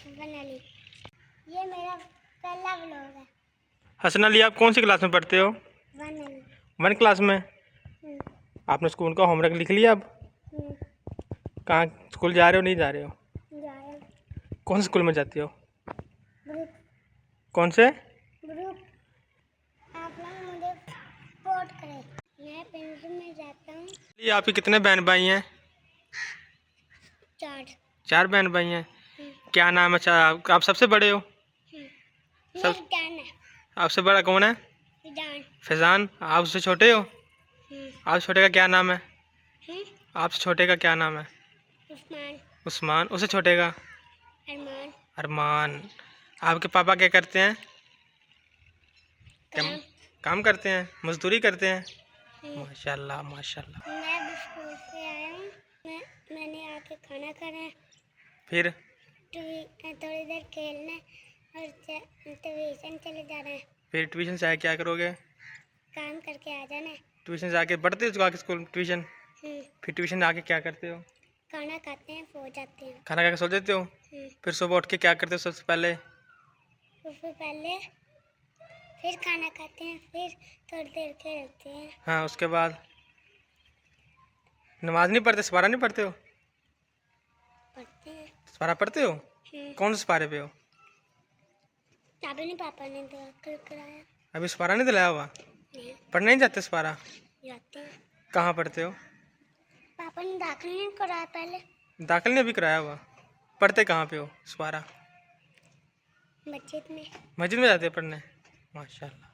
बना ली। ये मेरा पहला व्लॉग है। हसन अली, आप कौन सी क्लास में पढ़ते हो? 1 अली। 1 क्लास में। आपने स्कूल का होमवर्क लिख लिया अब? कहाँ स्कूल जा रहे हो, नहीं जा रहे हो? कौन से स्कूल में जाती हो? ग्रुप। कौन से ग्रुप? आप लोग मुझे सपोर्ट करें। मैं पेंसिल में जाता हूँ। ये आपके कितने बहन भाई हैं? 4। 4 बहन भाई हैं। क्या नाम है? अच्छा, आप सबसे बड़े हो? सब आपसे बड़ा कौन है? फैजान। आप उससे छोटे हो? आप छोटे का क्या नाम है? आपसे छोटे का क्या नाम है? उस्मान। उससे छोटे का? अरमान। आपके पापा क्या करते हैं? काम करते हैं, मजदूरी करते हैं। माशाल्लाह माशाल्लाह। मैं भी स्कूल से आया हूँ। मैंने आके खाना खाना है, फिर थोड़ी देर खेलना है और ट्यूशन चले जाना है। फिर ट्यूशन से आके क्या करोगे? काम करके आ जाना है। ट्यूशन से आके पढ़ते हो आके स्कूल ट्यूशन? फिर ट्यूशन आके क्या करते हो? खाना खाते हैं, सो जाते हैं। खाना खा के सो जाते हो? फिर सुबह उठ के क्या करते हो सबसे पहले? उससे पहले फिर खाना खाते हैं, फिर थोड़ी देर खेलते हैं। हाँ, उसके बाद नमाज नहीं पढ़ते? सपारा नहीं पढ़ते हो? पढ़ते हैं। सपारा पढ़ते हो? कौन से सपारे पे हो? अभी नहीं, पापा ने दाखिल कराया। अभी सपारा नहीं दिलाया हुआ? नहीं। पढ़ने नहीं जाते सपारा? जाते हैं। कहाँ पढ़ते हो? पापा ने दाखिल नहीं कराया पहले। दाखिल नहीं अभी कराया हुआ? पढ़ते कहाँ पे हो सपारा? मस्जिद में। मस्जिद में जाते हो पढ़ने? माशाल्लाह।